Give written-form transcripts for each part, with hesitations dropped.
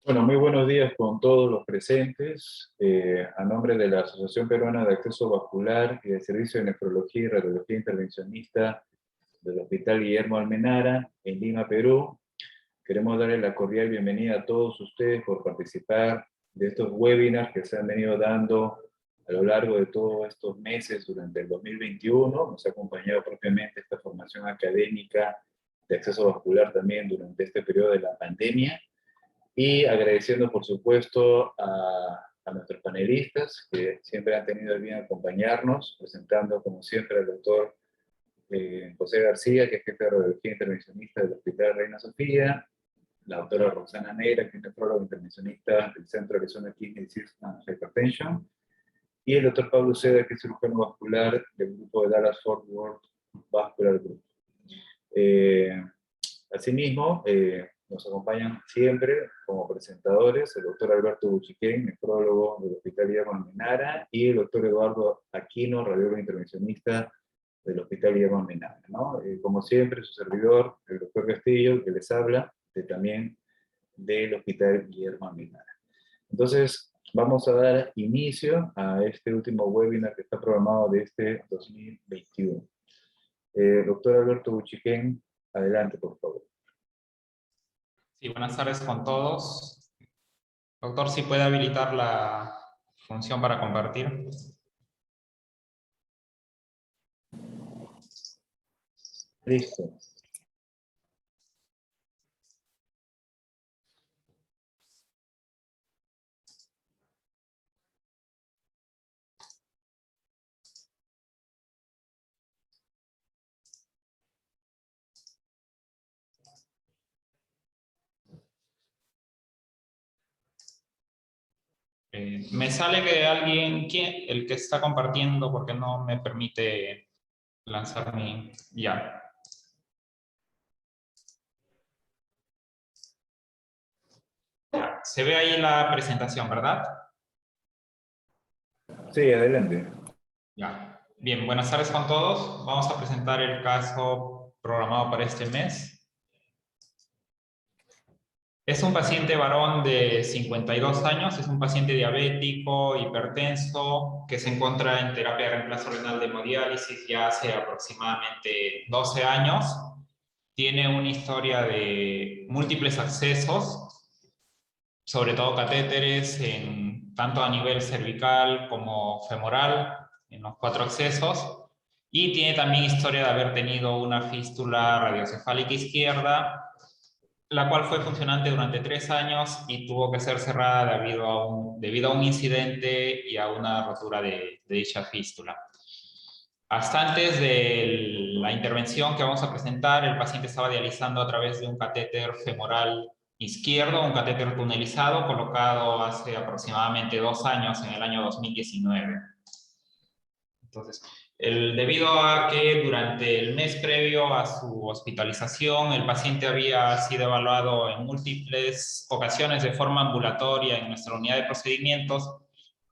Bueno, muy buenos días con todos los presentes. A nombre de la Asociación Peruana de Acceso Vascular y del Servicio de Nefrología y Radiología Intervencionista del Hospital Guillermo Almenara, en Lima, Perú, queremos darle la cordial bienvenida a todos ustedes por participar de estos webinars que se han venido dando a lo largo de todos estos meses durante el 2021. Nos ha acompañado propiamente esta formación académica de acceso vascular también durante este periodo de la pandemia. Y agradeciendo, por supuesto, a nuestros panelistas que siempre han tenido el bien acompañarnos, presentando, como siempre, al doctor José García, que es jefe de radiología intervencionista del Hospital Reina Sofía, la doctora Roxana Neira, que es nefróloga intervencionista del Centro de Zona Kidney Disease and Hypertension, y el doctor Pablo Seda, que es cirujano vascular del grupo de Dallas Fort Worth Vascular Group. Asimismo, nos acompañan siempre como presentadores el doctor Alberto Buchiquén, nefrólogo del Hospital Guillermo Almenara, y el doctor Eduardo Aquino, radiólogo intervencionista del Hospital Guillermo Almenara, ¿no? Como siempre, su servidor, el doctor Castillo, que les habla también del Hospital Guillermo Almenara. Entonces, vamos a dar inicio a este último webinar que está programado de este 2021. Doctor Alberto Buchiquén, adelante, por favor. Sí, buenas tardes con todos. Doctor, si puede habilitar la función para compartir. Listo. Me sale que alguien, el que está compartiendo, porque no me permite lanzar mi... Ya. Se ve ahí la presentación, ¿verdad? Sí, adelante. Ya. Bien, buenas tardes con todos. Vamos a presentar el caso programado para este mes. Es un paciente varón de 52 años, es un paciente diabético, hipertenso, que se encuentra en terapia de reemplazo renal de hemodiálisis ya hace aproximadamente 12 años. Tiene una historia de múltiples accesos, sobre todo catéteres, tanto a nivel cervical como femoral, en los 4 accesos. Y tiene también historia de haber tenido una fístula radiocefálica izquierda, la cual fue funcionante durante 3 años y tuvo que ser cerrada debido a un incidente y a una rotura de dicha fístula. Hasta antes de la intervención que vamos a presentar, el paciente estaba dializando a través de un catéter femoral izquierdo, un catéter tunelizado colocado hace aproximadamente 2 años, en el año 2019. Entonces, debido a que durante el mes previo a su hospitalización, el paciente había sido evaluado en múltiples ocasiones de forma ambulatoria en nuestra unidad de procedimientos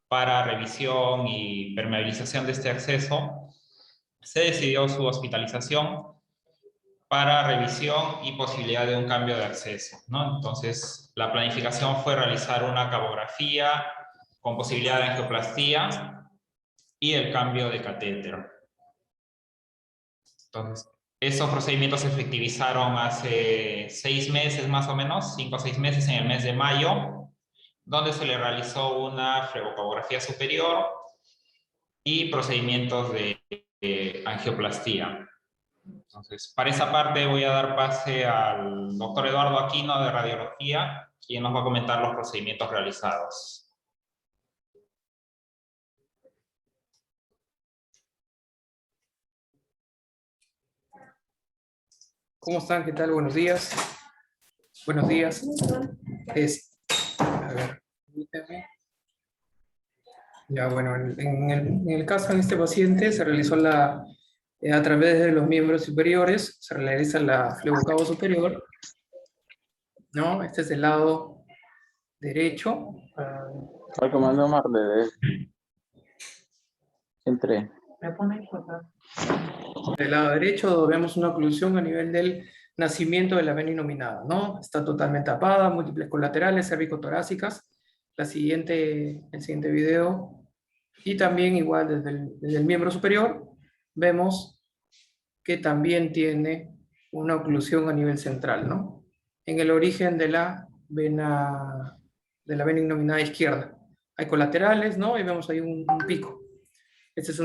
para revisión y permeabilización de este acceso, se decidió su hospitalización para revisión y posibilidad de un cambio de acceso, ¿no? Entonces, la planificación fue realizar una cabografía con posibilidad de angioplastía y el cambio de catéter. Entonces, esos procedimientos se efectivizaron hace 6 meses más o menos, 5 o 6 meses, en el mes de mayo, donde se le realizó una flebocabografía superior y procedimientos de angioplastía. Entonces, para esa parte voy a dar pase al doctor Eduardo Aquino de Radiología, quien nos va a comentar los procedimientos realizados. ¿Cómo están? ¿Qué tal? Buenos días. Buenos días. A ver, permítame. Ya, bueno, en el caso de este paciente se realizó a través de los miembros superiores, se realiza la flebocabo superior, ¿no? Este es el lado derecho. Al comando Marle, entré. Del lado derecho vemos una oclusión a nivel del nacimiento de la vena innominada, ¿no? Está totalmente tapada, múltiples colaterales cérvico-torácicas. El siguiente video. Y también igual desde el miembro superior vemos que también tiene una oclusión a nivel central, ¿no? En el origen de la vena innominada izquierda. Hay colaterales, ¿no? Y vemos ahí un pico. Esta es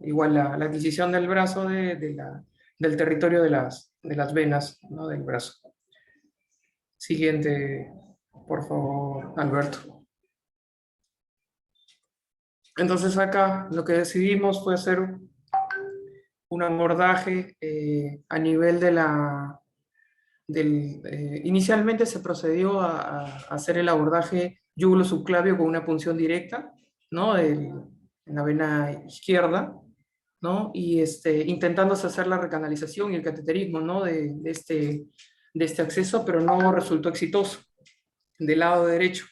igual la adquisición del brazo del territorio de las venas, ¿no? Del brazo. Siguiente, por favor, Alberto. Entonces acá lo que decidimos fue hacer un abordaje a nivel inicialmente se procedió a hacer el abordaje yugulo-subclavio con una punción directa, ¿no? En la vena izquierda, ¿no? Y intentándose hacer la recanalización y el cateterismo, ¿no? de este acceso, pero no resultó exitoso del lado derecho.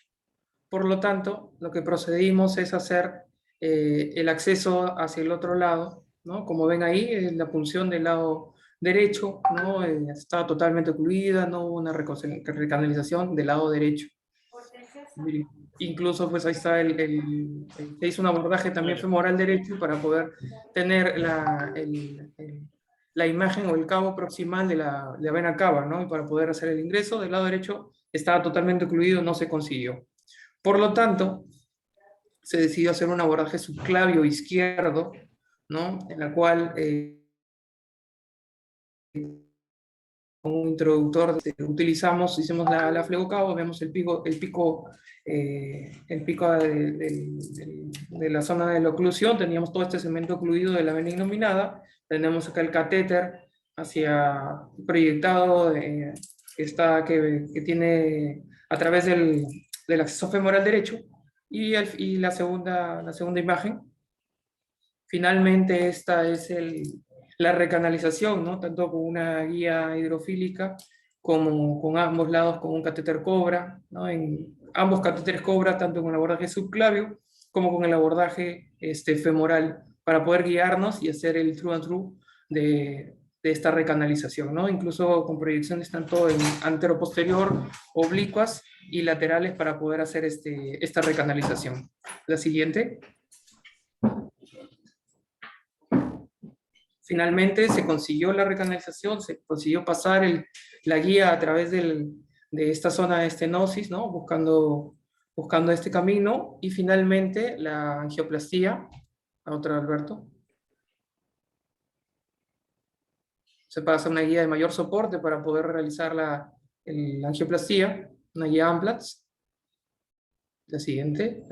Por lo tanto, lo que procedimos es hacer el acceso hacia el otro lado, ¿no? Como ven ahí, la punción del lado derecho, ¿no? Estaba totalmente ocluida, no hubo una recanalización del lado derecho. Incluso pues ahí está se hizo un abordaje también femoral derecho para poder tener la imagen o el cabo proximal de la vena cava, ¿no? Y para poder hacer el ingreso del lado derecho estaba totalmente ocluido, no se consiguió. Por lo tanto, se decidió hacer un abordaje subclavio izquierdo, ¿no? En la cual con un introductor hicimos la flegocavo, vemos el pico de la zona de la oclusión, teníamos todo este segmento ocluido de la vena innominada, tenemos acá el catéter proyectado, que tiene a través del acceso femoral derecho, y la segunda imagen. Finalmente esta es la recanalización, ¿no? Tanto con una guía hidrofílica como con ambos lados con un catéter Cobra, ¿no? En ambos catéteres Cobra, tanto con el abordaje subclavio como con el abordaje femoral, para poder guiarnos y hacer el true and true de esta recanalización, ¿no? Incluso con proyecciones tanto en antero-posterior, oblicuas y laterales para poder hacer esta recanalización. La siguiente. Finalmente se consiguió la recanalización, se consiguió pasar la guía a través de esta zona de estenosis, ¿no? Buscando este camino, y finalmente la angioplastía. Otra, Alberto. Se pasa una guía de mayor soporte para poder realizar la angioplastía, una guía Amplatz. La siguiente.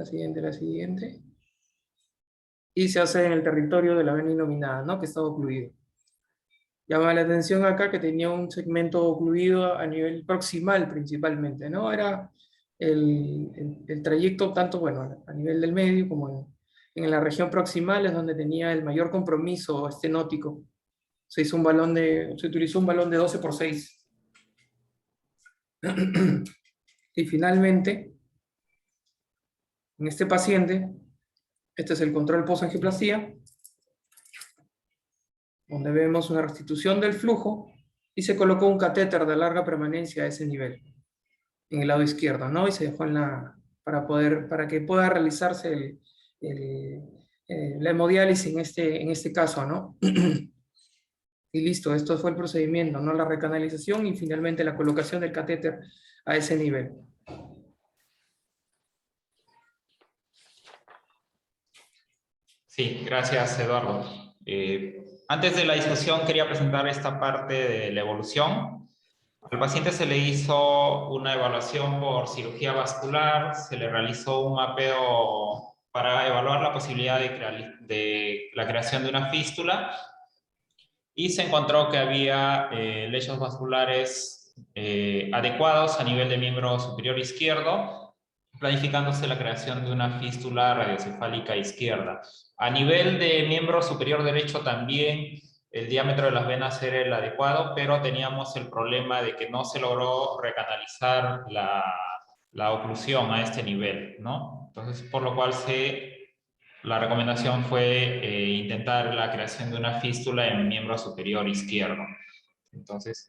Y se hace en el territorio de la vena innominada, ¿no? Que estaba ocluido. Llama la atención acá que tenía un segmento ocluido a nivel proximal principalmente, ¿no? Era el trayecto tanto, bueno, a nivel del medio como en la región proximal es donde tenía el mayor compromiso estenótico. Se utilizó un balón de 12x6. Y finalmente, en este paciente, este es el control post-angioplastía, donde vemos una restitución del flujo y se colocó un catéter de larga permanencia a ese nivel, en el lado izquierdo, ¿no? Y se dejó para que pueda realizarse la hemodiálisis en este caso, ¿no? Y listo, esto fue el procedimiento, ¿no? La recanalización y finalmente la colocación del catéter a ese nivel. Sí, gracias, Eduardo. Antes de la discusión quería presentar esta parte de la evolución. Al paciente se le hizo una evaluación por cirugía vascular, se le realizó un mapeo para evaluar la posibilidad de la creación de una fístula, y se encontró que había lechos vasculares adecuados a nivel de miembro superior izquierdo, planificándose la creación de una fístula radiocefálica izquierda. A nivel de miembro superior derecho también el diámetro de las venas era el adecuado, pero teníamos el problema de que no se logró recanalizar la oclusión a este nivel, ¿no? Entonces, por lo cual la recomendación fue intentar la creación de una fístula en miembro superior izquierdo. Entonces,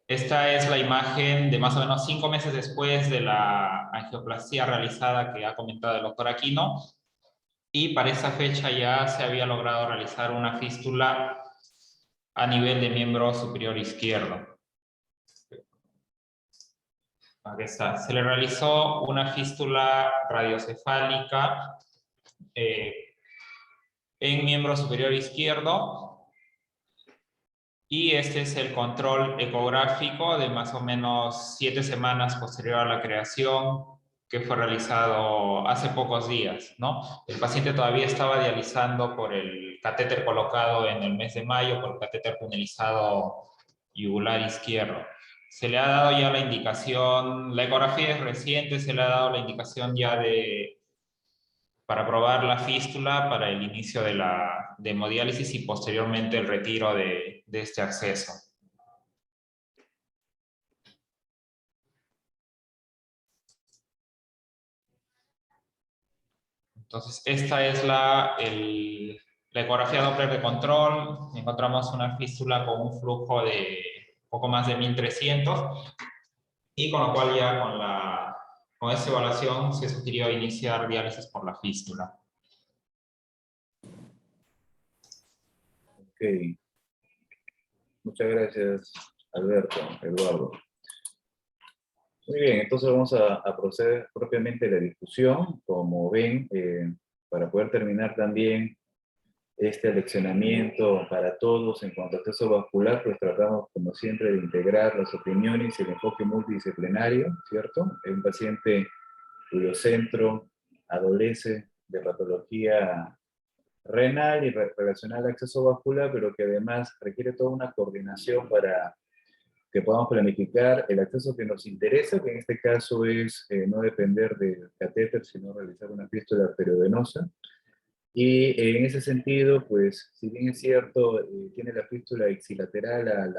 Esta es la imagen de más o menos 5 meses después de la angioplastia realizada que ha comentado el doctor Aquino. Y para esa fecha ya se había logrado realizar una fístula a nivel de miembro superior izquierdo. Aquí está. Se le realizó una fístula radiocefálica en miembro superior izquierdo. Y este es el control ecográfico de más o menos 7 semanas posterior a la creación, que fue realizado hace pocos días, ¿no? El paciente todavía estaba dializando por el catéter colocado en el mes de mayo, por el catéter tunelizado yugular izquierdo. Se le ha dado ya la indicación, la ecografía es reciente, se le ha dado la indicación ya para probar la fístula para el inicio de la hemodiálisis y posteriormente el retiro de este acceso. Entonces, esta es la ecografía Doppler de control. Encontramos una fístula con un flujo de poco más de 1300 y con lo cual ya con esta evaluación se sugirió iniciar diálisis por la fístula. Ok. Muchas gracias, Alberto, Eduardo. Muy bien, entonces vamos a proceder propiamente a la discusión. Como ven, para poder terminar también este aleccionamiento para todos en cuanto a acceso vascular, pues tratamos, como siempre, de integrar las opiniones y el enfoque multidisciplinario, ¿cierto? Es un paciente cuyo centro adolece de patología renal y relacionada al acceso vascular, pero que además requiere toda una coordinación para que podamos planificar el acceso que nos interesa, que en este caso es no depender del catéter, sino realizar una fístula arteriovenosa. Y en ese sentido, pues, si bien es cierto, tiene la fístula ixilateral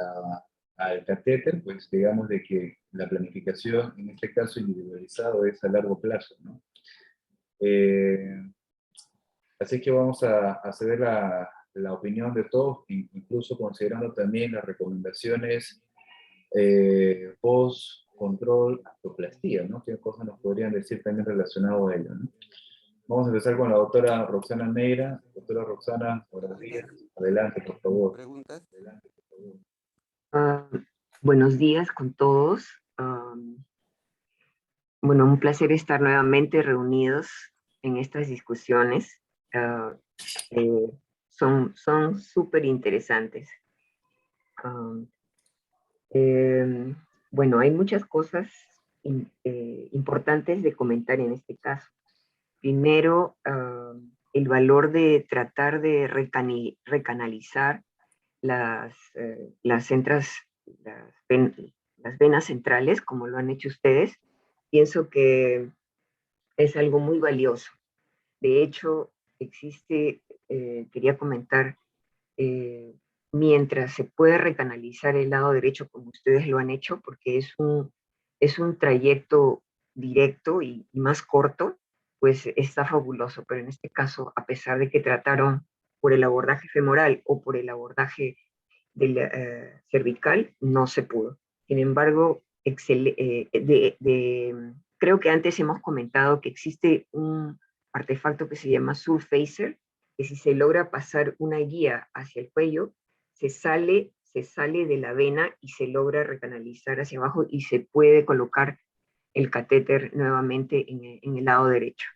al catéter, pues digamos de que la planificación, en este caso individualizado, es a largo plazo, ¿no? Así que vamos a ceder la opinión de todos, incluso considerando también las recomendaciones post-control actoplastía, ¿no? ¿Qué cosas nos podrían decir también relacionado a ello, ¿no? Vamos a empezar con la doctora Roxana Neira. Doctora Roxana, buenos días. Adelante, por favor. ¿Preguntas? Adelante, por favor. Buenos días con todos. Bueno, un placer estar nuevamente reunidos en estas discusiones. Ah, eh, son súper interesantes. Bueno, hay muchas cosas importantes de comentar en este caso. Primero, el valor de tratar de recanalizar las venas centrales, como lo han hecho ustedes. Pienso que es algo muy valioso. De hecho, quería comentar, mientras se puede recanalizar el lado derecho, como ustedes lo han hecho, porque es un trayecto directo y más corto, pues está fabuloso. Pero en este caso, a pesar de que trataron por el abordaje femoral o por el abordaje cervical, no se pudo. Sin embargo, creo que antes hemos comentado que existe un artefacto que se llama Surfacer, que si se logra pasar una guía hacia el cuello, se sale de la vena y se logra recanalizar hacia abajo y se puede colocar el catéter nuevamente en el lado derecho.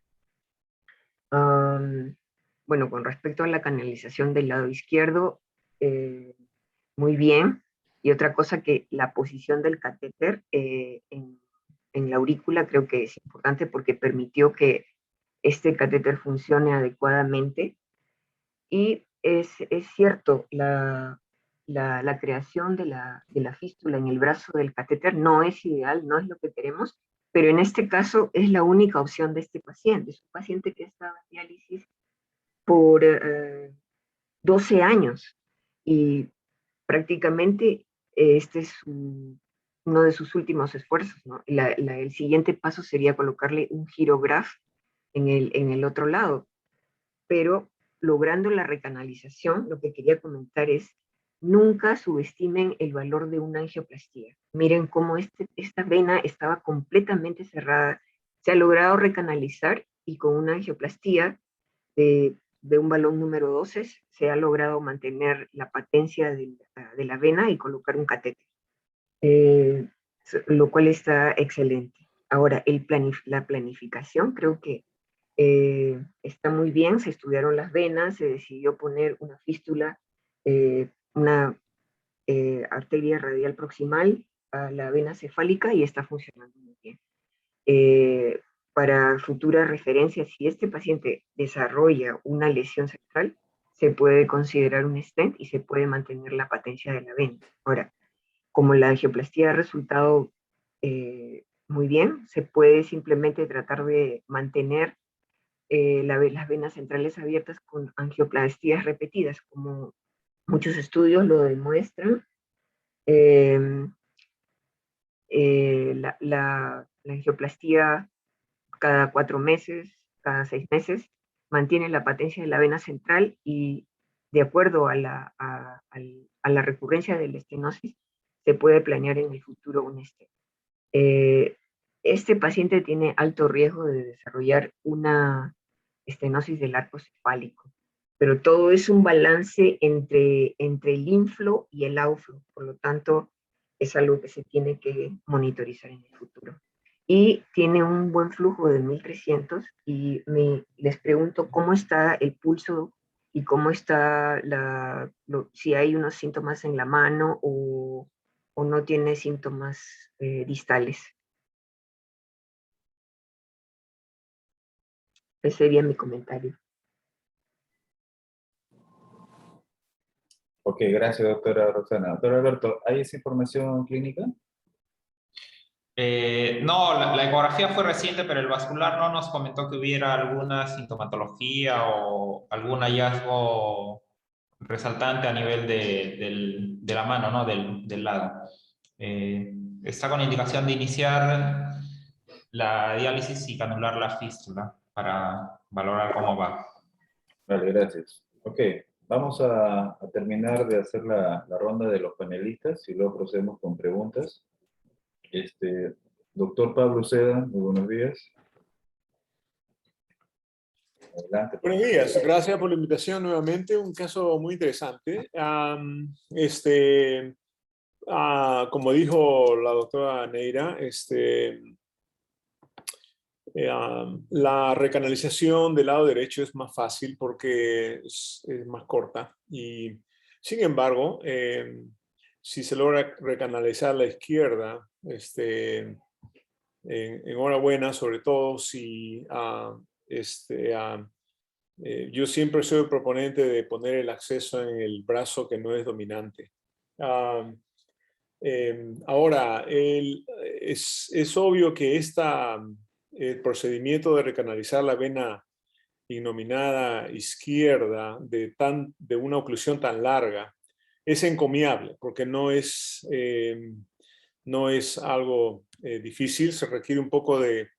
Bueno, con respecto a la canalización del lado izquierdo, muy bien. Y otra cosa, que la posición del catéter en la aurícula creo que es importante, porque permitió que este catéter funcione adecuadamente. Y es cierto, la creación de la fístula en el brazo del catéter no es ideal, no es lo que queremos, pero en este caso es la única opción de este paciente. Es un paciente que ha estado en diálisis por 12 años y prácticamente este es uno de sus últimos esfuerzos, ¿no? El siguiente paso sería colocarle un girograph en el otro lado, pero logrando la recanalización, lo que quería comentar es nunca subestimen el valor de una angioplastía. Miren cómo esta vena estaba completamente cerrada. Se ha logrado recanalizar y con una angioplastía de un balón número 12 se ha logrado mantener la patencia de la vena y colocar un catéter, lo cual está excelente. Ahora, la planificación creo que está muy bien, se estudiaron las venas, se decidió poner una fístula, una arteria radial proximal a la vena cefálica y está funcionando muy bien. Para futuras referencias, si este paciente desarrolla una lesión central, se puede considerar un stent y se puede mantener la patencia de la vena. Ahora, como la angioplastía ha resultado muy bien, se puede simplemente tratar de mantener las venas centrales abiertas con angioplastías repetidas, como muchos estudios lo demuestran. La angioplastía cada 4 meses, cada 6 meses, mantiene la patencia de la vena central y de acuerdo a la recurrencia de la estenosis, se puede planear en el futuro un stent. Este paciente tiene alto riesgo de desarrollar una estenosis del arco cefálico, pero todo es un balance entre el inflow y el outflow, por lo tanto, es algo que se tiene que monitorizar en el futuro. Y tiene un buen flujo de 1300 y les pregunto cómo está el pulso y cómo está si hay unos síntomas en la mano o no tiene síntomas distales. Ese sería mi comentario. Ok, gracias, doctora Roxana. Doctor Alberto, ¿hay esa información clínica? No, la ecografía fue reciente, pero el vascular no nos comentó que hubiera alguna sintomatología o algún hallazgo resaltante a nivel de la mano, ¿no? Del lado. Está con indicación de iniciar la diálisis y canular la fístula para valorar cómo va. Vale, gracias. Ok, vamos a terminar de hacer la ronda de los panelistas y luego procedemos con preguntas. Doctor Pablo Seda, muy buenos días. Adelante. Buenos días, gracias por la invitación nuevamente. Un caso muy interesante. Como dijo la doctora Neira, la recanalización del lado derecho es más fácil porque es más corta. Y sin embargo, si se logra recanalizar la izquierda, enhorabuena, sobre todo si yo siempre soy el proponente de poner el acceso en el brazo que no es dominante. Ahora, es obvio que el procedimiento de recanalizar la vena innominada izquierda de una oclusión tan larga es encomiable, porque no es algo difícil, se requiere un poco de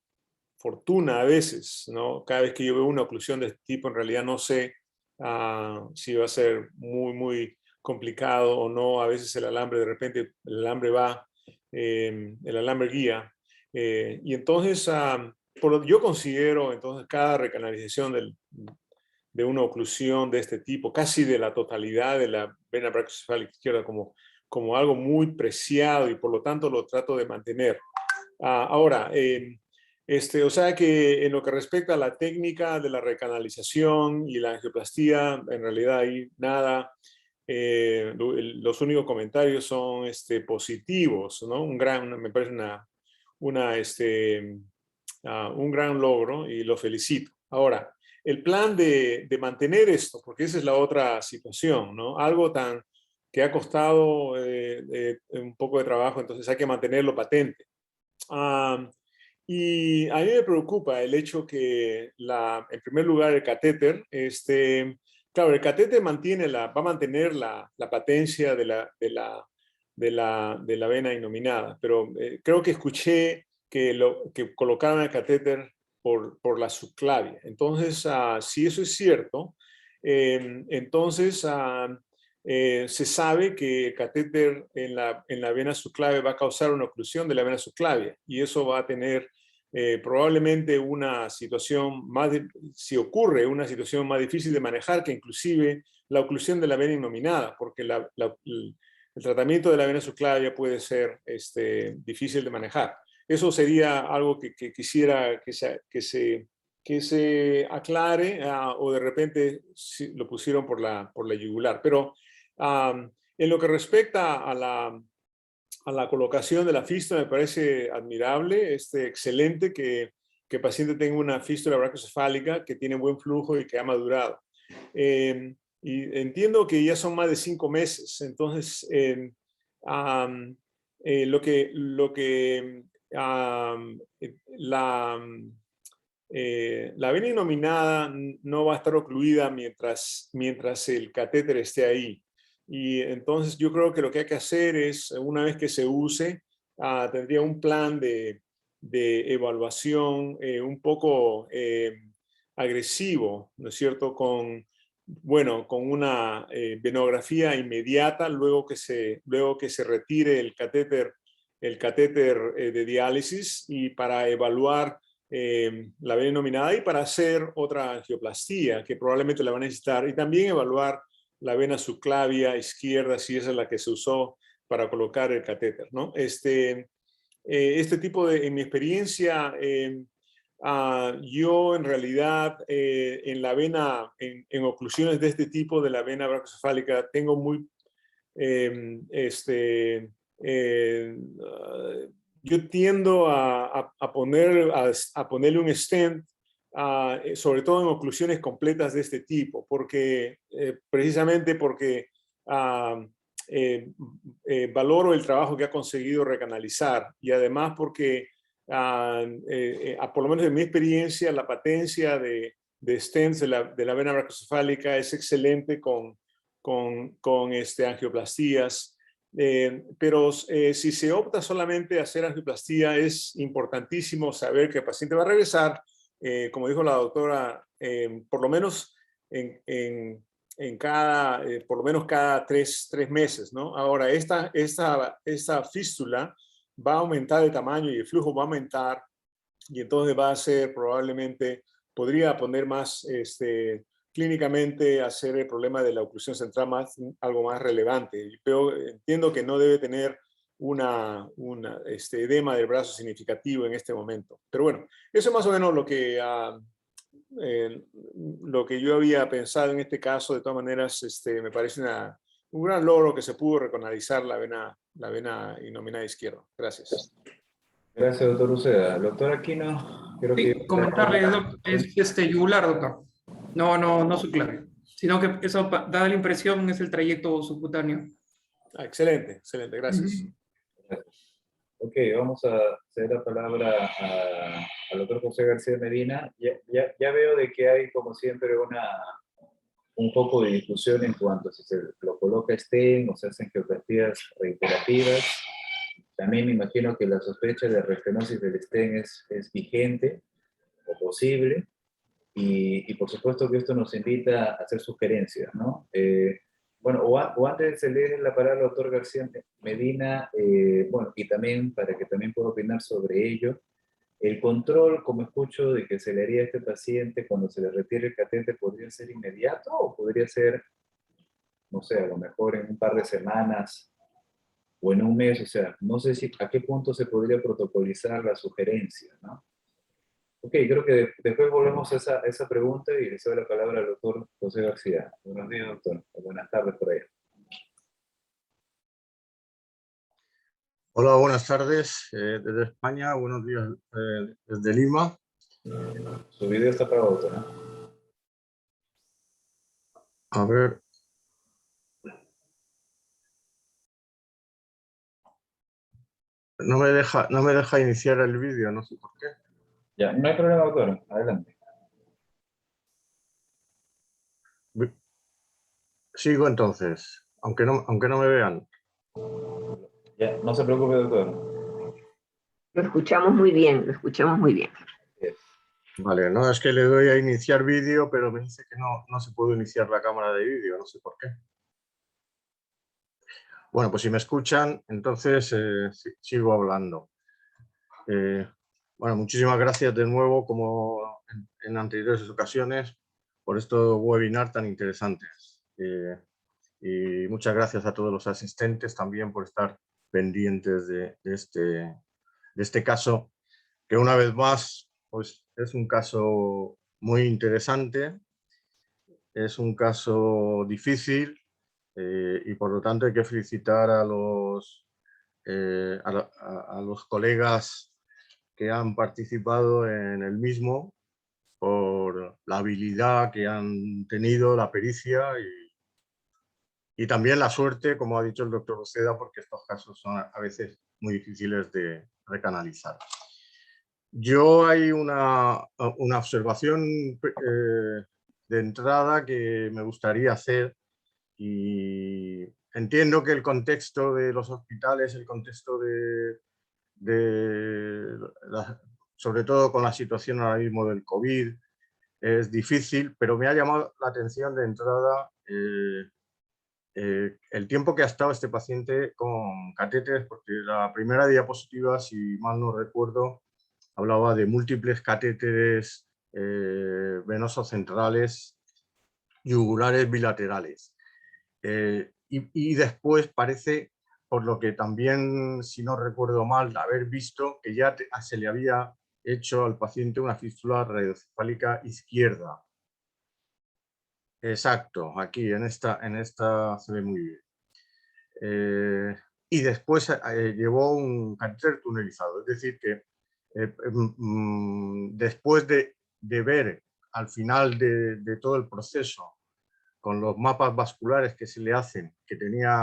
fortuna a veces, ¿no? Cada vez que yo veo una oclusión de este tipo, en realidad no sé si va a ser muy, muy complicado o no. A veces el alambre, de repente, el alambre va, el alambre guía. Y entonces, yo considero entonces cada recanalización de una oclusión de este tipo, casi de la totalidad de la vena brachiocefálica izquierda, como algo muy preciado y por lo tanto lo trato de mantener. Ahora, o sea que en lo que respecta a la técnica de la recanalización y la angioplastía, en realidad hay nada. Los únicos comentarios son positivos, ¿no? Me parece un gran logro y lo felicito. Ahora, el plan de mantener esto, porque esa es la otra situación, ¿no? Algo que ha costado un poco de trabajo, entonces hay que mantenerlo patente. Y a mí me preocupa el hecho que, en primer lugar, el catéter, claro, el catéter va a mantener la patencia de la vena innominada, pero creo que escuché que colocaron el catéter por la subclavia. Entonces, si eso es cierto, entonces se sabe que el catéter en la vena subclavia va a causar una oclusión de la vena subclavia y eso va a tener probablemente una situación si ocurre, una situación más difícil de manejar que inclusive la oclusión de la vena innominada, porque el tratamiento de la vena subclavia puede ser difícil de manejar. Eso sería algo que quisiera que se aclare, o de repente si lo pusieron por la yugular. Pero en lo que respecta a la colocación de la fístula, me parece admirable, excelente que el paciente tenga una fístula brachiocefálica que tiene buen flujo y que ha madurado. Y entiendo que ya son más de 5 meses, entonces la vena innominada no va a estar ocluida mientras el catéter esté ahí. Y entonces yo creo que lo que hay que hacer es, una vez que se use, tendría un plan de evaluación un poco agresivo, ¿no es cierto? Con una venografía inmediata luego que se retire el catéter de diálisis y para evaluar la vena innominada y para hacer otra angioplastía que probablemente la van a necesitar y también evaluar la vena subclavia izquierda si esa es la que se usó para colocar el catéter, ¿no? Este tipo en mi experiencia, yo en realidad en la vena, en oclusiones de este tipo de la vena brachiocefálica tengo yo tiendo a ponerle un stent, sobre todo en oclusiones completas de este tipo, porque precisamente porque valoro el trabajo que ha conseguido recanalizar y además porque por lo menos en mi experiencia la patencia de stents de la vena brachiocefálica es excelente con angioplastías. Pero si se opta solamente a hacer angioplastia, es importantísimo saber que el paciente va a regresar, como dijo la doctora, por lo menos por lo menos cada tres meses, ¿no? Ahora, esta fístula va a aumentar de tamaño y el flujo va a aumentar y entonces va a ser probablemente, podría poner más clínicamente hacer el problema de la oclusión central algo más relevante. Pero entiendo que no debe tener edema del brazo significativo en este momento. Pero bueno, eso es más o menos lo que yo había pensado en este caso. De todas maneras, me parece un gran logro que se pudo recanalizar la vena innominada izquierda. Gracias. Gracias, doctor Uceda. Doctor Aquino, creo Sí, que... comentarle, es yugular, doctor. No subclavia. Sino que eso da la impresión es el trayecto subcutáneo. Excelente, gracias. Ok, vamos a ceder la palabra al doctor José García Medina. Ya veo de que hay, como siempre, un poco de discusión en cuanto a si se lo coloca stent o se hacen angioplastías reiterativas. También me imagino que la sospecha de restenosis del stent es vigente o posible. Y por supuesto que esto nos invita a hacer sugerencias, ¿no? Bueno, o antes de leer la palabra al doctor García Medina, bueno, y también para que también pueda opinar sobre ello, el control, como escucho, de que se le haría a este paciente cuando se le retire el catéter, ¿podría ser inmediato o podría ser, no sé, a lo mejor en un par de semanas o en un mes? O sea, no sé a qué punto se podría protocolizar la sugerencia, ¿no? Ok, creo que después volvemos a esa pregunta y le cedo la palabra al doctor José García. Buenos días, doctor. O buenas tardes por ahí. Hola, buenas tardes desde España. Buenos días desde Lima. Su video está apagado, doctor, ¿no? A ver. No me deja iniciar el vídeo, no sé por qué. Ya, no hay problema, doctor. Adelante. Sigo entonces, aunque no me vean. Ya, no se preocupe, doctor. Lo escuchamos muy bien, lo escuchamos muy bien. Vale, no, es que le doy a iniciar vídeo, pero me dice que no se puede iniciar la cámara de vídeo, no sé por qué. Bueno, pues si me escuchan, entonces sigo hablando. Bueno, muchísimas gracias de nuevo, como en anteriores ocasiones, por estos webinars tan interesantes. Y muchas gracias a todos los asistentes también por estar pendientes de este caso, que una vez más pues, es un caso muy interesante, es un caso difícil, y por lo tanto hay que felicitar a los colegas que han participado en el mismo por la habilidad que han tenido, la pericia y también la suerte, como ha dicho el doctor Uceda, porque estos casos son a veces muy difíciles de recanalizar. Yo hay una observación de entrada que me gustaría hacer, y entiendo que el contexto de los hospitales, el contexto sobre todo con la situación ahora mismo del COVID, es difícil, pero me ha llamado la atención de entrada el tiempo que ha estado este paciente con catéteres, porque la primera diapositiva, si mal no recuerdo, hablaba de múltiples catéteres venosos centrales, yugulares bilaterales. Y después parece, por lo que también, si no recuerdo mal, haber visto que ya se le había hecho al paciente una fístula radiocefálica izquierda. Exacto, aquí en esta se ve muy bien. Y después llevó un catéter tunelizado, es decir que después de ver al final de todo el proceso, con los mapas vasculares que se le hacen, que tenía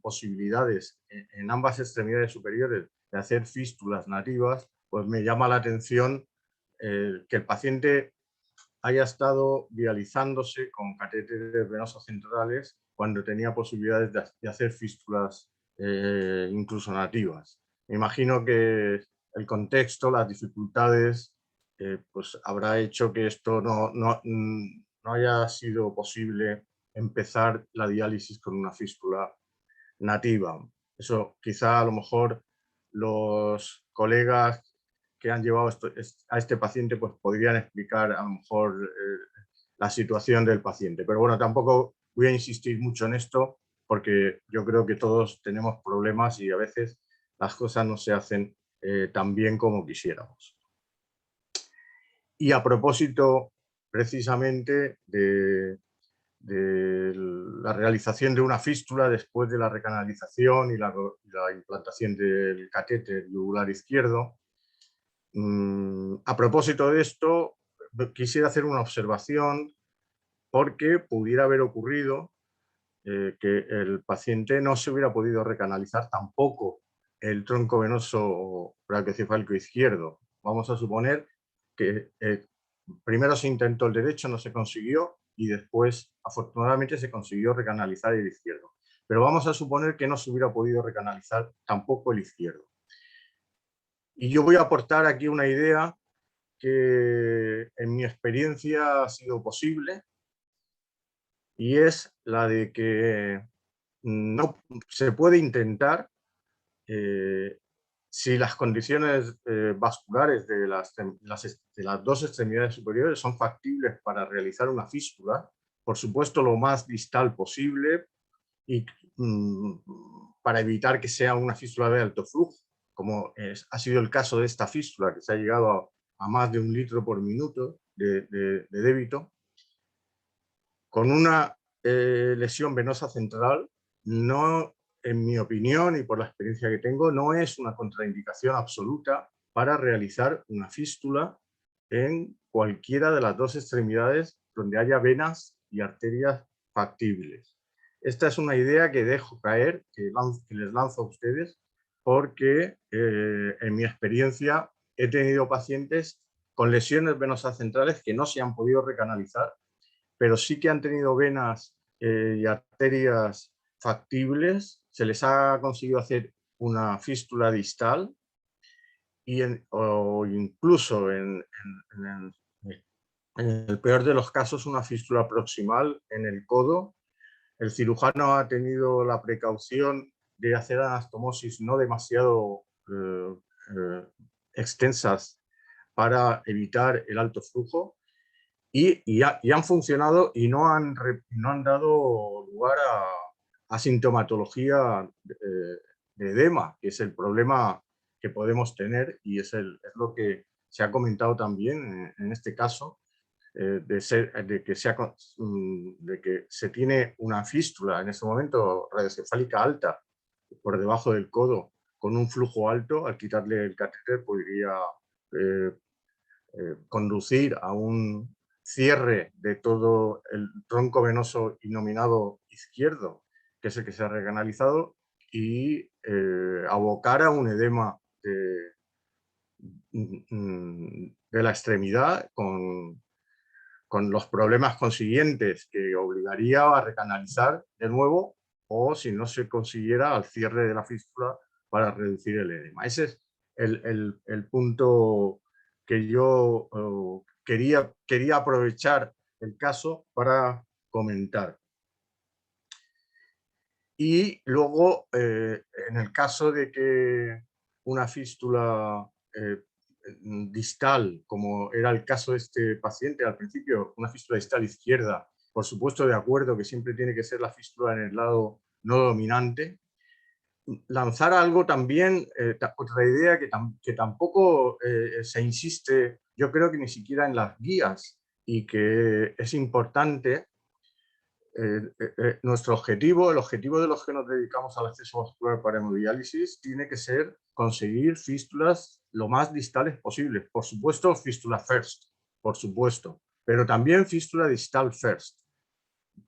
posibilidades en ambas extremidades superiores de hacer fístulas nativas, pues me llama la atención que el paciente haya estado dializándose con catéteres venosos centrales cuando tenía posibilidades de hacer fístulas incluso nativas. Me imagino que el contexto, las dificultades, pues habrá hecho que esto no haya sido posible empezar la diálisis con una fístula nativa. Eso quizá a lo mejor los colegas que han llevado a este paciente pues podrían explicar a lo mejor la situación del paciente. Pero bueno, tampoco voy a insistir mucho en esto porque yo creo que todos tenemos problemas y a veces las cosas no se hacen tan bien como quisiéramos. Y a propósito precisamente de la realización de una fístula después de la recanalización y la implantación del catéter yugular izquierdo. A propósito de esto, quisiera hacer una observación porque pudiera haber ocurrido que el paciente no se hubiera podido recanalizar tampoco el tronco venoso brachiocefálico izquierdo. Vamos a suponer que primero se intentó el derecho, no se consiguió, y después, afortunadamente, se consiguió recanalizar el izquierdo. Pero vamos a suponer que no se hubiera podido recanalizar tampoco el izquierdo. Y yo voy a aportar aquí una idea que en mi experiencia ha sido posible, y es la de que no se puede intentar, si las condiciones vasculares de las dos extremidades superiores son factibles para realizar una fístula, por supuesto lo más distal posible, y para evitar que sea una fístula de alto flujo, como ha sido el caso de esta fístula, que se ha llegado a más de 1 litro por minuto de débito, con una lesión venosa central. No, en mi opinión y por la experiencia que tengo, no es una contraindicación absoluta para realizar una fístula en cualquiera de las dos extremidades donde haya venas y arterias factibles. Esta es una idea que dejo caer, que les lanzo a ustedes, porque en mi experiencia he tenido pacientes con lesiones venosas centrales que no se han podido recanalizar, pero sí que han tenido venas y arterias factibles, se les ha conseguido hacer una fístula distal o incluso en el peor de los casos una fístula proximal en el codo. El cirujano ha tenido la precaución de hacer anastomosis no demasiado extensas para evitar el alto flujo y han funcionado y no han dado lugar a sintomatología de edema, que es el problema que podemos tener y es lo que se ha comentado también en este caso, de que se tiene una fístula en ese momento radiocefálica alta por debajo del codo con un flujo alto. Al quitarle el catéter podría conducir a un cierre de todo el tronco venoso innominado izquierdo, que es el que se ha recanalizado, y abocar a un edema de la extremidad con los problemas consiguientes que obligaría a recanalizar de nuevo, o si no se consiguiera, al cierre de la fístula para reducir el edema. Ese es el punto que yo quería aprovechar el caso para comentar. Y luego, en el caso de que una fístula distal, como era el caso de este paciente al principio, una fístula distal izquierda, por supuesto de acuerdo que siempre tiene que ser la fístula en el lado no dominante, lanzar algo también, otra idea que tampoco se insiste, yo creo que ni siquiera en las guías, y que es importante. Nuestro objetivo, el objetivo de los que nos dedicamos al acceso vascular para hemodiálisis, tiene que ser conseguir fístulas lo más distales posibles. Por supuesto, fístula first, por supuesto, pero también fístula distal first.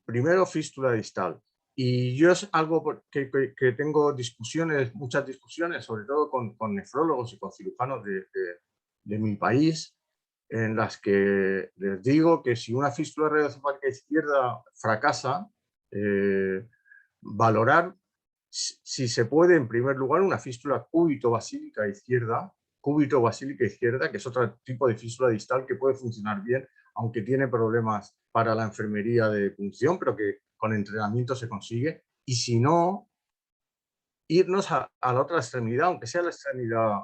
Primero fístula distal. Y yo es algo que tengo muchas discusiones, sobre todo con nefrólogos y con cirujanos de mi país, en las que les digo que si una fístula radiocefálica izquierda fracasa, valorar si se puede, en primer lugar, una fístula cúbito-basílica izquierda, que es otro tipo de fístula distal que puede funcionar bien, aunque tiene problemas para la enfermería de punción, pero que con entrenamiento se consigue. Y si no, irnos a la otra extremidad, aunque sea la extremidad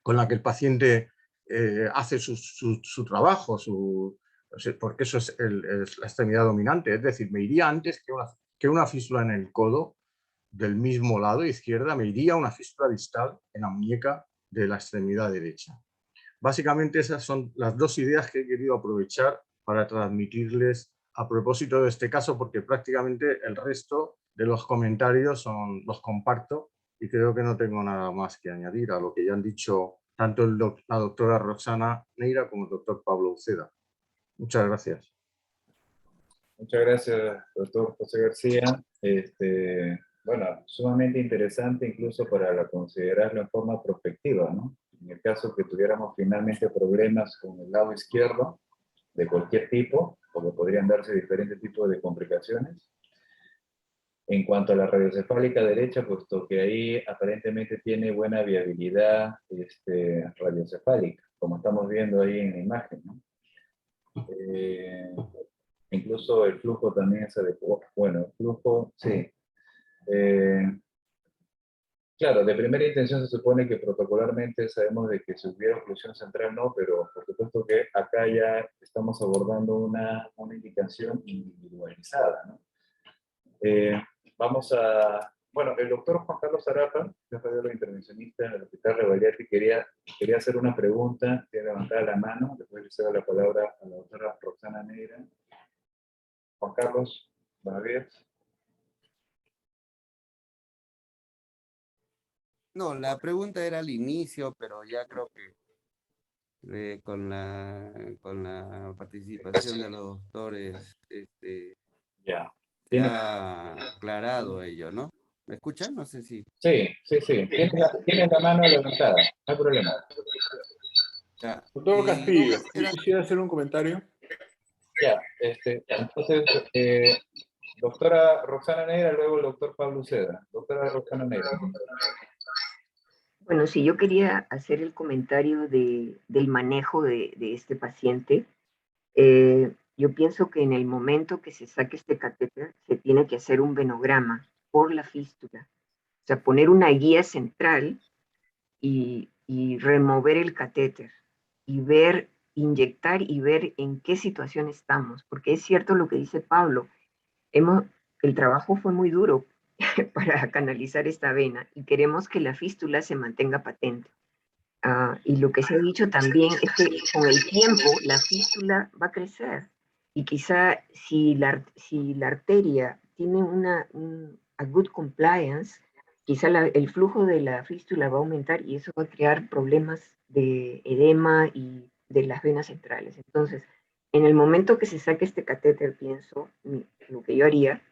con la que el paciente hace su trabajo, porque eso es la extremidad dominante. Es decir, me iría antes que una fístula en el codo del mismo lado, izquierda, me iría una fístula distal en la muñeca de la extremidad derecha. Básicamente esas son las dos ideas que he querido aprovechar para transmitirles a propósito de este caso, porque prácticamente el resto de los comentarios los comparto y creo que no tengo nada más que añadir a lo que ya han dicho tanto la doctora Roxana Neira como el doctor Pablo Uceda. Muchas gracias. Muchas gracias, doctor José García. Bueno, sumamente interesante incluso para considerarlo en forma prospectiva, ¿no? En el caso que tuviéramos finalmente problemas con el lado izquierdo, de cualquier tipo, porque podrían darse diferentes tipos de complicaciones. En cuanto a la radiocefálica derecha, puesto que ahí aparentemente tiene buena viabilidad radiocefálica, como estamos viendo ahí en la imagen, ¿no? Incluso el flujo también es adecuado. Bueno, el flujo, sí. Claro, de primera intención se supone que protocolarmente sabemos de que si hubiera oclusión central no, pero por supuesto que acá ya estamos abordando una indicación individualizada, ¿no? Vamos a... Bueno, el doctor Juan Carlos Arapa, que es radiólogo intervencionista en el Hospital Rebagliati, quería hacer una pregunta, tiene levantada la mano, después le cedo la palabra a la doctora Roxana Neira. Juan Carlos, buenos días. No, la pregunta era al inicio, pero ya creo que con la participación de los doctores Ya. se ha aclarado ello, ¿no? ¿Me escuchan? No sé si... Sí. Tiene la mano levantada, no hay problema. Ya. Doctor Castillo, Era... quisiera hacer un comentario. Ya, entonces, doctora Roxana Neira, luego el doctor Pablo Uceda. Doctora Roxana Neira. Bueno, sí, yo quería hacer el comentario del manejo de este paciente. Yo pienso que en el momento que se saque este catéter, se tiene que hacer un venograma por la fístula. O sea, poner una guía central y remover el catéter y ver, inyectar y ver en qué situación estamos. Porque es cierto lo que dice Pablo, el trabajo fue muy duro para canalizar esta vena y queremos que la fístula se mantenga patente. Y lo que se ha dicho también es que con el tiempo la fístula va a crecer y quizá si la arteria tiene a good compliance, quizá el flujo de la fístula va a aumentar y eso va a crear problemas de edema y de las venas centrales. Entonces, en el momento que se saque este catéter, pienso, lo que yo haría,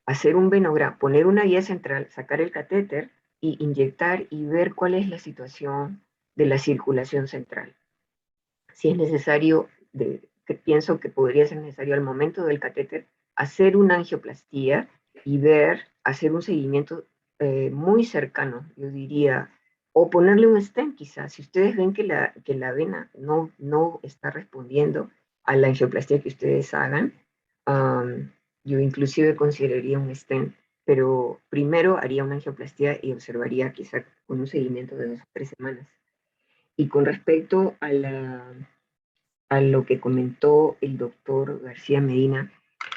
hacer un venograma, poner una guía central, sacar el catéter y inyectar y ver cuál es la situación de la circulación central. Si es necesario, que pienso que podría ser necesario al momento del catéter, hacer una angioplastía y hacer un seguimiento muy cercano, yo diría, o ponerle un stent quizás. Si ustedes ven que la vena no está respondiendo a la angioplastía que ustedes hagan, yo inclusive consideraría un stent, pero primero haría una angioplastía y observaría quizá con un seguimiento de 2 o 3 semanas. Y con respecto a lo que comentó el doctor García Medina,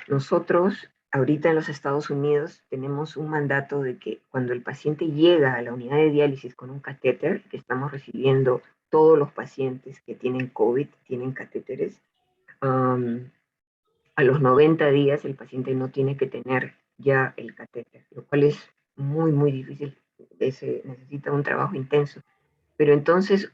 nosotros ahorita en los Estados Unidos tenemos un mandato de que cuando el paciente llega a la unidad de diálisis con un catéter, que estamos recibiendo todos los pacientes que tienen COVID, tienen catéteres, a los 90 días el paciente no tiene que tener ya el catéter, lo cual es muy, muy difícil, necesita un trabajo intenso. Pero entonces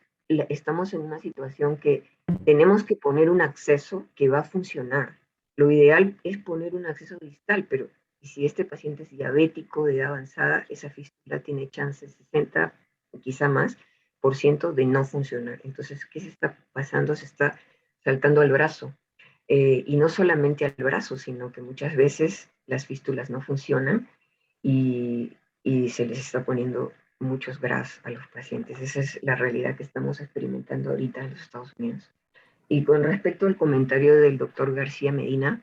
estamos en una situación que tenemos que poner un acceso que va a funcionar. Lo ideal es poner un acceso distal, pero si este paciente es diabético de edad avanzada, esa fístula tiene chances 60 o quizá más por ciento de no funcionar. Entonces, ¿qué se está pasando? Se está saltando al brazo. Y no solamente al brazo, sino que muchas veces las fístulas no funcionan y se les está poniendo muchos bras a los pacientes. Esa es la realidad que estamos experimentando ahorita en los Estados Unidos. Y con respecto al comentario del doctor García Medina,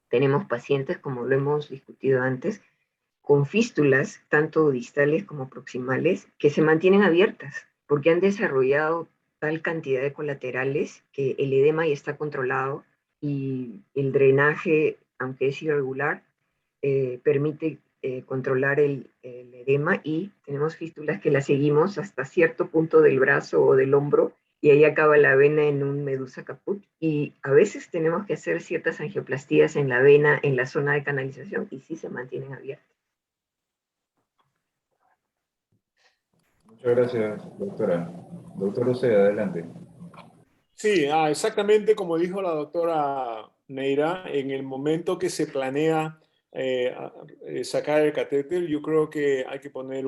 tenemos pacientes, como lo hemos discutido antes, con fístulas, tanto distales como proximales, que se mantienen abiertas, porque han desarrollado tal cantidad de colaterales que el edema ya está controlado y el drenaje, aunque es irregular, permite controlar el edema y tenemos fístulas que las seguimos hasta cierto punto del brazo o del hombro y ahí acaba la vena en un medusa caput y a veces tenemos que hacer ciertas angioplastías en la vena, en la zona de canalización y sí se mantienen abiertas. Muchas gracias, doctora. Doctor Uceda, adelante. Sí, exactamente como dijo la doctora Neira, en el momento que se planea sacar el catéter, yo creo que hay que poner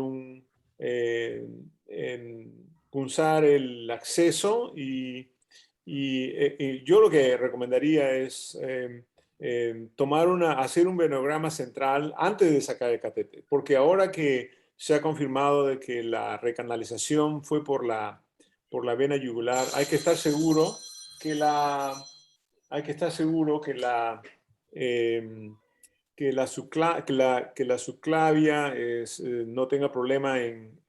punzar el acceso y yo lo que recomendaría es hacer un venograma central antes de sacar el catéter, porque ahora que se ha confirmado de que la recanalización fue por la vena yugular, hay que estar seguro que la subclavia no tenga problema en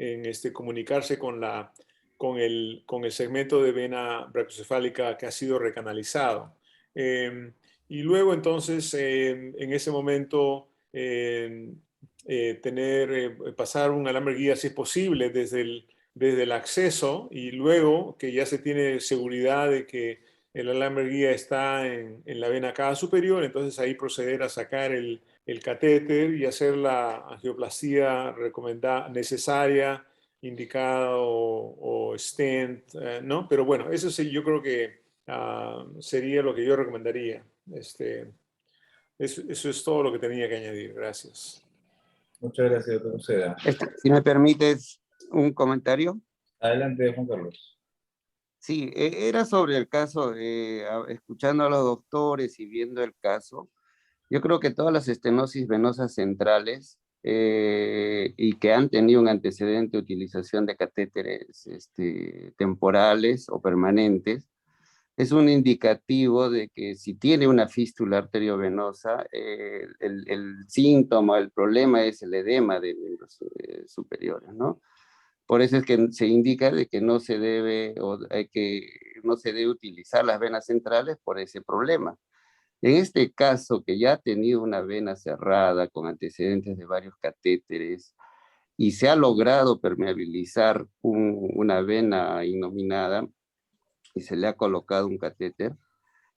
comunicarse con el segmento de vena brachiocefálica que ha sido recanalizado. Y luego entonces en ese momento pasar un alambre guía si es posible desde el acceso y luego que ya se tiene seguridad de que el alambre guía está en la vena cava superior, entonces ahí proceder a sacar el catéter y hacer la angioplastía necesaria, indicada o stent, ¿no? Pero bueno, eso sí, yo creo que sería lo que yo recomendaría. Eso es todo lo que tenía que añadir. Gracias. Muchas gracias, doctor Uceda. Si me permites un comentario. Adelante, Juan Carlos. Sí, era sobre el caso, escuchando a los doctores y viendo el caso, yo creo que todas las estenosis venosas centrales y que han tenido un antecedente de utilización de catéteres temporales o permanentes, es un indicativo de que si tiene una fístula arteriovenosa, el síntoma, el problema es el edema de miembros superiores, ¿no? Por eso es que se indica de que no se debe, no se debe utilizar las venas centrales por ese problema. En este caso, que ya ha tenido una vena cerrada con antecedentes de varios catéteres y se ha logrado permeabilizar una vena innominada y se le ha colocado un catéter,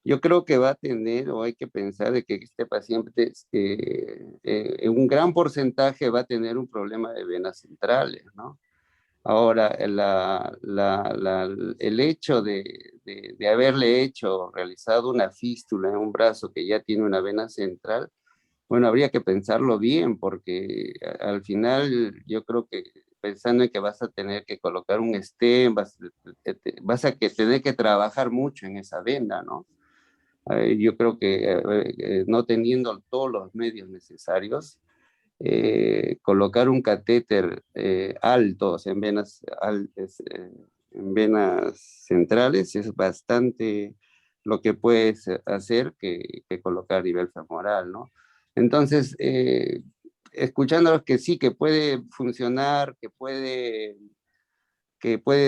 yo creo que va a tener, o hay que pensar de que este paciente en un gran porcentaje va a tener un problema de venas centrales, ¿no? Ahora, el hecho de haberle realizado una fístula en un brazo que ya tiene una vena central, bueno, habría que pensarlo bien, porque al final yo creo que pensando en que vas a tener que colocar un stent, vas a tener que trabajar mucho en esa vena, ¿no? Yo creo que no teniendo todos los medios necesarios, colocar un catéter altos en en venas centrales es bastante lo que puedes hacer que colocar a nivel femoral, ¿no? Entonces, escuchándolos que sí, que puede funcionar, que puede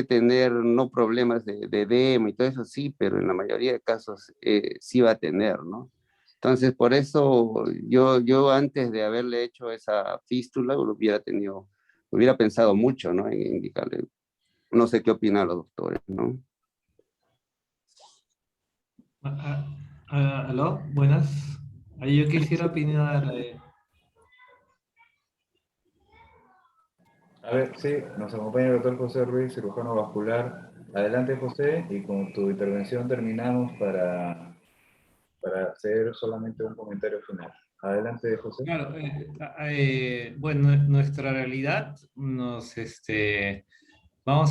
tener no problemas de edema y todo eso, sí, pero en la mayoría de casos sí va a tener, ¿no? Entonces, por eso yo antes de haberle hecho esa fístula, hubiera pensado mucho, ¿no? En indicarle. No sé qué opinan los doctores, ¿no? Aló, buenas. Ahí yo quisiera opinar. A ver, sí, nos acompaña el doctor José Ruiz, cirujano vascular. Adelante, José, y con tu intervención terminamos para hacer solamente un comentario final. Adelante, José. Claro, bueno, nuestra realidad vamos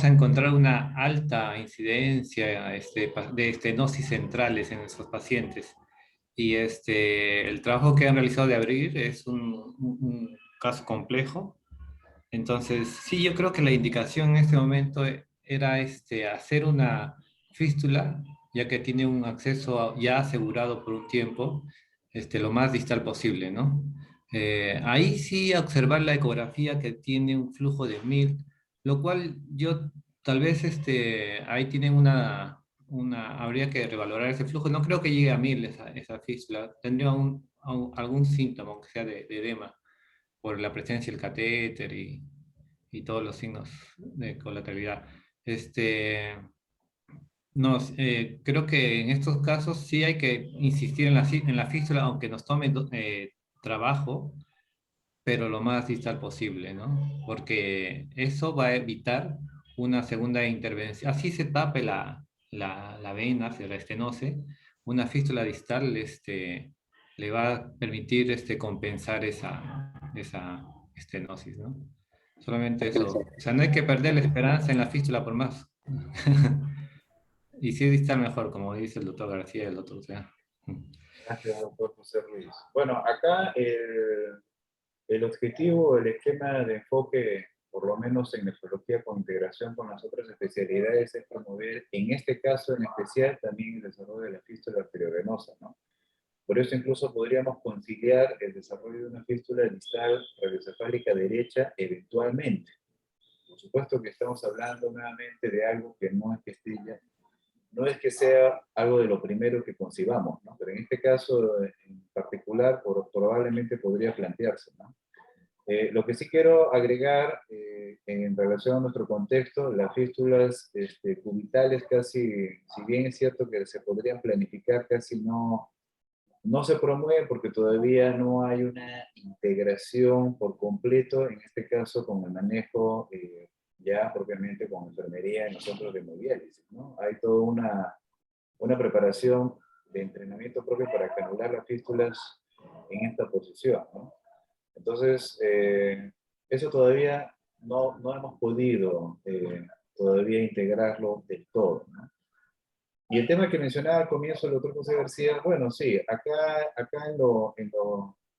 a encontrar una alta incidencia de estenosis centrales en nuestros pacientes. Y el trabajo que han realizado de abrir es un caso complejo. Entonces, sí, yo creo que la indicación en este momento era hacer una fístula, ya que tiene un acceso ya asegurado por un tiempo, lo más distal posible, ¿no? Ahí sí observar la ecografía que tiene un flujo de 1000, lo cual yo tal vez ahí tienen habría que revalorar ese flujo. No creo que llegue a 1000 esa fístula, tendría algún síntoma, aunque sea de edema por la presencia del catéter y todos los signos de colateralidad. No, creo que en estos casos sí hay que insistir en la fístula, aunque nos tome trabajo, pero lo más distal posible, ¿no? Porque eso va a evitar una segunda intervención. Así se tape la vena, se la estenose, una fístula distal le va a permitir compensar esa estenosis, ¿no? Solamente eso. O sea, no hay que perder la esperanza en la fístula por más. Y sí distal mejor, como dice el doctor García y el doctor Sea. Gracias, doctor José Ruiz. Bueno, acá el objetivo, el esquema de enfoque, por lo menos en nefrología con integración con las otras especialidades, es promover, en este caso en especial, también el desarrollo de la fístula arteriovenosa, ¿no? Por eso incluso podríamos conciliar el desarrollo de una fístula distal radiocefálica derecha eventualmente. Por supuesto que estamos hablando nuevamente de algo que no es que sea algo de lo primero que concibamos, ¿no? Pero en este caso en particular probablemente podría plantearse, ¿no? Lo que sí quiero agregar en relación a nuestro contexto, las fístulas cubitales casi, si bien es cierto que se podrían planificar, casi no se promueve porque todavía no hay una integración por completo, en este caso con el manejo ya propiamente con enfermería en los centros de hemodiálisis, ¿no? Hay toda una preparación de entrenamiento propio para canular las fístulas en esta posición, ¿no? Entonces, eso todavía no hemos podido todavía integrarlo del todo, ¿no? Y el tema que mencionaba al comienzo el doctor José García, bueno, sí, acá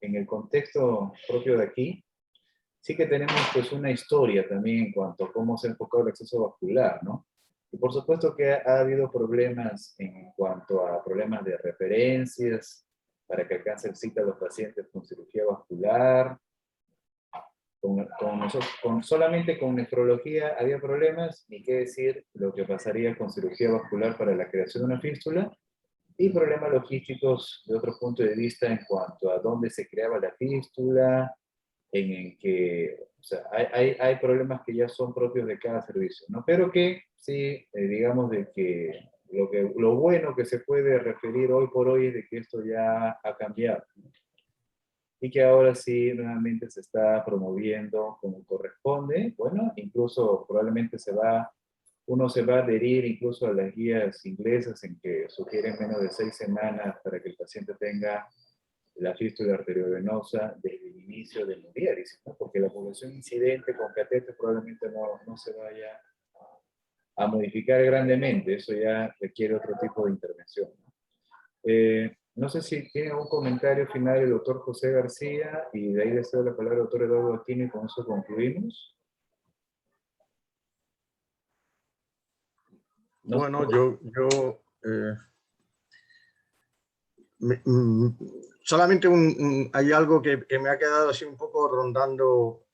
en el contexto propio de aquí, sí que tenemos pues una historia también en cuanto a cómo se ha enfocado el acceso vascular, ¿no? Y por supuesto que ha habido problemas en cuanto a problemas de referencias para que alcancen cita a los pacientes con cirugía vascular. Solamente con nefrología había problemas, ni qué decir lo que pasaría con cirugía vascular para la creación de una fístula, y problemas logísticos de otro punto de vista en cuanto a dónde se creaba la fístula, en que, o sea, hay problemas que ya son propios de cada servicio, ¿no? Pero que sí, digamos de que lo bueno que se puede referir hoy por hoy es de que esto ya ha cambiado, ¿no? Y que ahora sí nuevamente se está promoviendo como corresponde. Bueno, incluso probablemente uno se va a adherir incluso a las guías inglesas en que sugieren menos de 6 semanas para que el paciente tenga la fístula arteriovenosa desde el inicio del hemodiálisis, ¿no? Porque la población incidente con catéter probablemente no se vaya a modificar grandemente, eso ya requiere otro tipo de intervención, ¿no? No sé si tiene un comentario final el doctor José García, y de ahí le cedo la palabra al doctor Eduardo Aquino, y con eso concluimos. No, bueno, solamente hay algo que me ha quedado así un poco rondando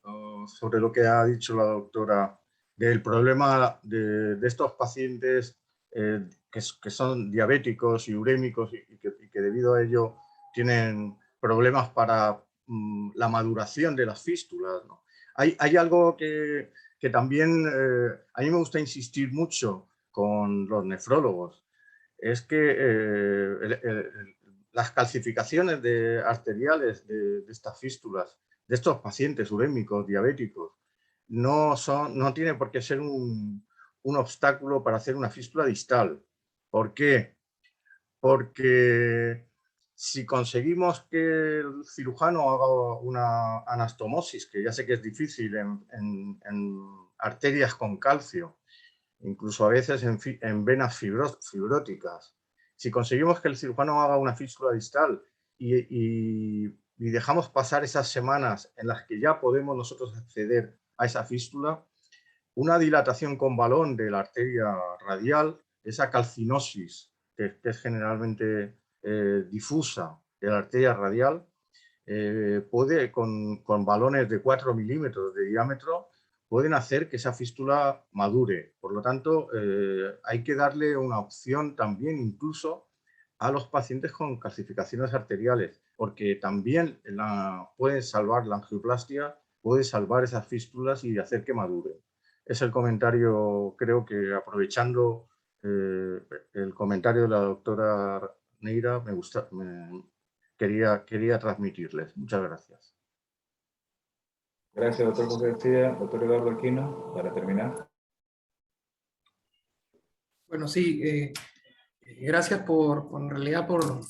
sobre lo que ha dicho la doctora, del problema de estos pacientes que son diabéticos y urémicos y que debido a ello tienen problemas para la maduración de las fístulas, ¿no? Hay algo que también a mí me gusta insistir mucho con los nefrólogos, es que las calcificaciones arteriales de estas fístulas, de estos pacientes urémicos, diabéticos, no tiene por qué ser un obstáculo para hacer una fístula distal. ¿Por qué? Porque si conseguimos que el cirujano haga una anastomosis, que ya sé que es difícil en arterias con calcio, incluso a veces en venas fibróticas, si conseguimos que el cirujano haga una fístula distal y dejamos pasar esas semanas en las que ya podemos nosotros acceder a esa fístula, una dilatación con balón de la arteria radial, esa calcinosis que es generalmente difusa de la arteria radial, puede, con balones de 4 milímetros de diámetro, pueden hacer que esa fístula madure. Por lo tanto, hay que darle una opción también incluso a los pacientes con calcificaciones arteriales, porque también puede salvar la angioplastia, puede salvar esas fístulas y hacer que maduren. Es el comentario, creo que aprovechando el comentario de la doctora Neira, quería transmitirles. Muchas gracias. Gracias, doctor José García. Doctor Eduardo Aquino, para terminar. Bueno, sí, gracias en realidad por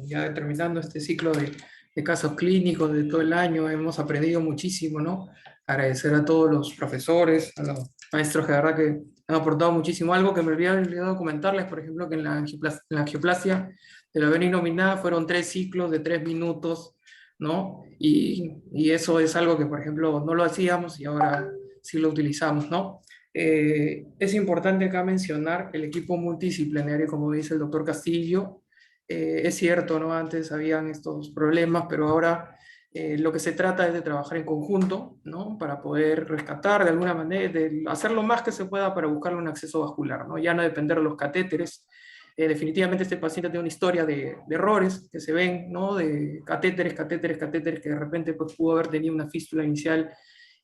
ya terminando este ciclo de casos clínicos de todo el año. Hemos aprendido muchísimo, ¿no? Agradecer a todos los profesores, a los maestros que de verdad que han aportado muchísimo. Algo que me había olvidado comentarles, por ejemplo, que en la angioplastia de la vena inominada fueron 3 ciclos de 3 minutos, ¿no? Y eso es algo que, por ejemplo, no lo hacíamos y ahora sí lo utilizamos, ¿no? Es importante acá mencionar el equipo multidisciplinario, como dice el doctor Castillo. Es cierto, ¿no? Antes habían estos problemas, pero ahora lo que se trata es de trabajar en conjunto, ¿no? Para poder rescatar de alguna manera, de hacer lo más que se pueda para buscarle un acceso vascular, ¿no? Ya no depender de los catéteres. Definitivamente este paciente tiene una historia de errores que se ven, ¿no? De catéteres, que de repente pues, pudo haber tenido una fístula inicial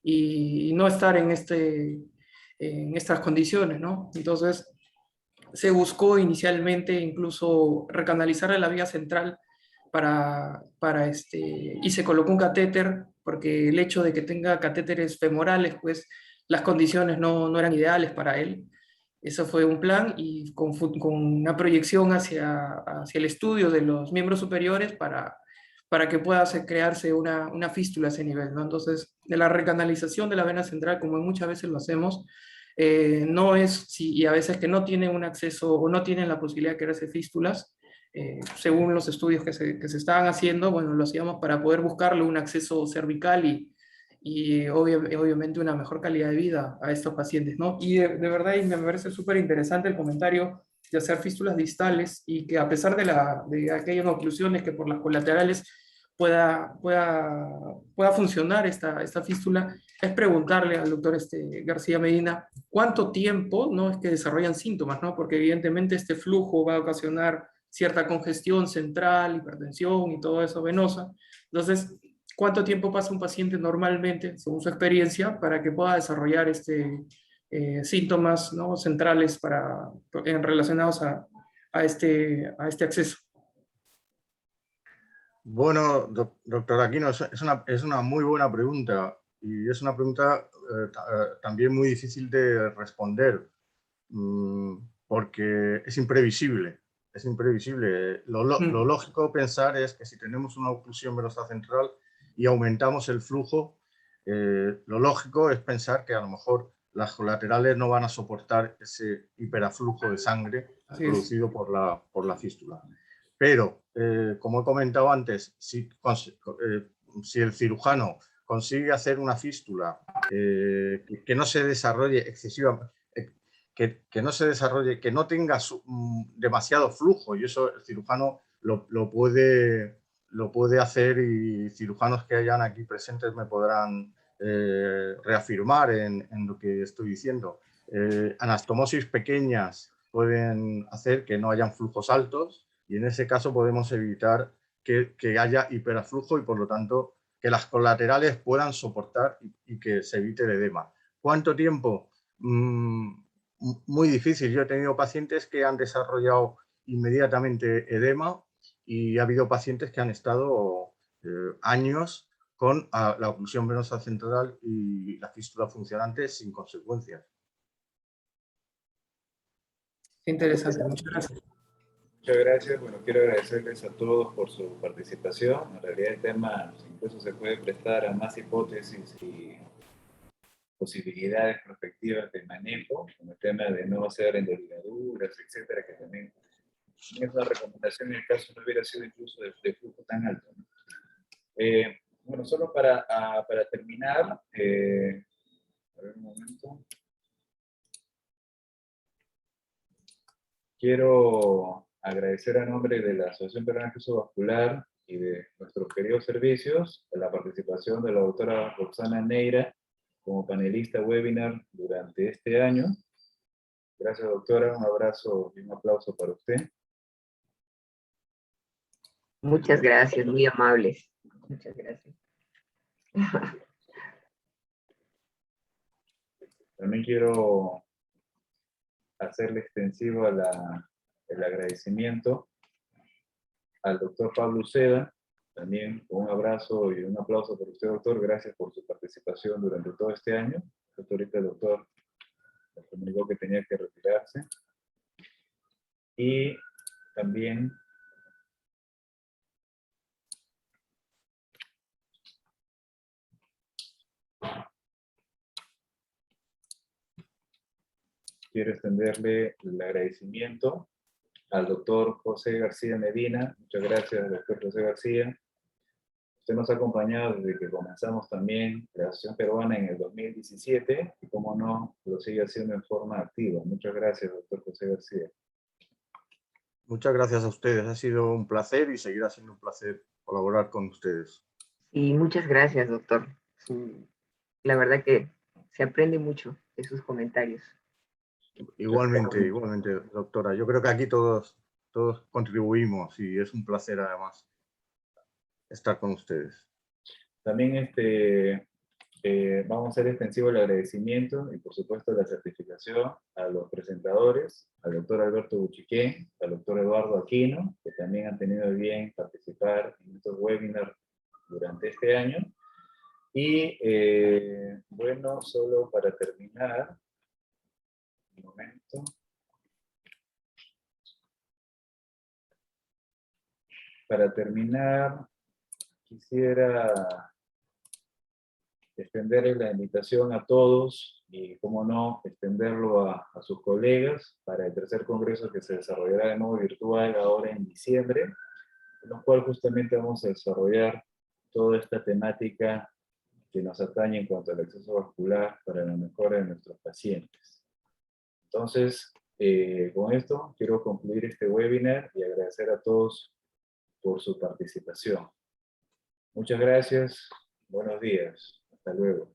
y no estar en estas condiciones, ¿no? Entonces, se buscó inicialmente incluso recanalizar a la vía central y se colocó un catéter, porque el hecho de que tenga catéteres femorales, pues las condiciones no eran ideales para él. Eso fue un plan y con una proyección hacia el estudio de los miembros superiores para que pueda crearse una fístula a ese nivel, ¿no? Entonces, de la recanalización de la vena central, como muchas veces lo hacemos, no es, y a veces que no tienen un acceso o no tienen la posibilidad de crearse fístulas, según los estudios que se estaban haciendo, bueno, lo hacíamos para poder buscarle un acceso cervical y obviamente una mejor calidad de vida a estos pacientes, ¿no? Y de verdad, y me parece súper interesante el comentario de hacer fístulas distales y que a pesar de aquellas oclusiones que por las colaterales pueda funcionar esta fístula, es preguntarle al doctor García Medina cuánto tiempo, ¿no?, es que desarrollan síntomas, ¿no? Porque evidentemente este flujo va a ocasionar cierta congestión central, hipertensión y todo eso venosa. Entonces, ¿cuánto tiempo pasa un paciente normalmente, según su experiencia, para que pueda desarrollar síntomas, ¿no?, centrales relacionados a este acceso? Bueno, doctor Aquino, es una muy buena pregunta y es una pregunta también muy difícil de responder porque es imprevisible. Es imprevisible. Lo lógico pensar es que si tenemos una oclusión venosa central y aumentamos el flujo, lo lógico es pensar que a lo mejor las colaterales no van a soportar ese hiperaflujo de sangre producido por la fístula. Pero, como he comentado antes, si el cirujano consigue hacer una fístula que no se desarrolle excesivamente, que no se desarrolle, que no tenga demasiado flujo, y eso el cirujano lo puede hacer, y cirujanos que hayan aquí presentes me podrán reafirmar en lo que estoy diciendo. Anastomosis pequeñas pueden hacer que no hayan flujos altos, y en ese caso podemos evitar que haya hiperaflujo y por lo tanto que las colaterales puedan soportar y que se evite el edema. ¿Cuánto tiempo? Muy difícil. Yo he tenido pacientes que han desarrollado inmediatamente edema y ha habido pacientes que han estado años con la oclusión venosa central y la fístula funcionante sin consecuencias. Interesante, muchas gracias. Muchas gracias. Bueno, quiero agradecerles a todos por su participación. En realidad el tema incluso se puede prestar a más hipótesis y posibilidades prospectivas de manejo, como el tema de no hacer envergaduras, etcétera, que también es una recomendación en el caso no hubiera sido incluso de flujo tan alto, ¿no? Bueno, solo para terminar, a ver un momento. Quiero agradecer a nombre de la Asociación Peruana de Acceso Vascular y de nuestros queridos servicios la participación de la doctora Roxana Neira como panelista webinar durante este año. Gracias, doctora. Un abrazo y un aplauso para usted. Muchas gracias, muy amables. Muchas gracias. También quiero hacerle extensivo el agradecimiento al doctor Pablo Uceda, también un abrazo y un aplauso para usted, doctor. Gracias por su participación durante todo este año. Ahorita el doctor me comunicó que tenía que retirarse. Y también quiero extenderle el agradecimiento al doctor José García Medina. Muchas gracias, doctor José García. Usted nos ha acompañado desde que comenzamos también la Asociación Peruana en el 2017 y, como no, lo sigue haciendo en forma activa. Muchas gracias, doctor José García. Muchas gracias a ustedes. Ha sido un placer y seguirá siendo un placer colaborar con ustedes. Y muchas gracias, doctor. La verdad que se aprende mucho de sus comentarios. Igualmente, doctora. Yo creo que aquí todos contribuimos y es un placer además estar con ustedes. También vamos a hacer extensivo el agradecimiento y por supuesto la certificación a los presentadores, al doctor Alberto Buchiquén, al doctor Eduardo Aquino, que también han tenido bien participar en estos webinars durante este año. Y bueno, solo para terminar, un momento. Para terminar, quisiera extenderle la invitación a todos y, como no, extenderlo a sus colegas para el tercer congreso que se desarrollará de modo virtual ahora en diciembre, en lo cual justamente vamos a desarrollar toda esta temática que nos atañe en cuanto al acceso vascular para la mejora de nuestros pacientes. Entonces, con esto quiero concluir este webinar y agradecer a todos por su participación. Muchas gracias, buenos días, hasta luego.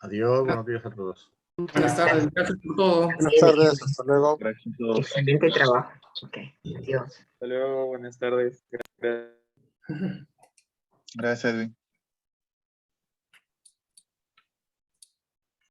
Adiós, buenos días a todos. Buenas tardes, gracias por todo. Buenas tardes, hasta luego. Gracias a todos. Excelente trabajo. Ok, adiós. Hasta luego, buenas tardes. Gracias. Gracias, Edwin.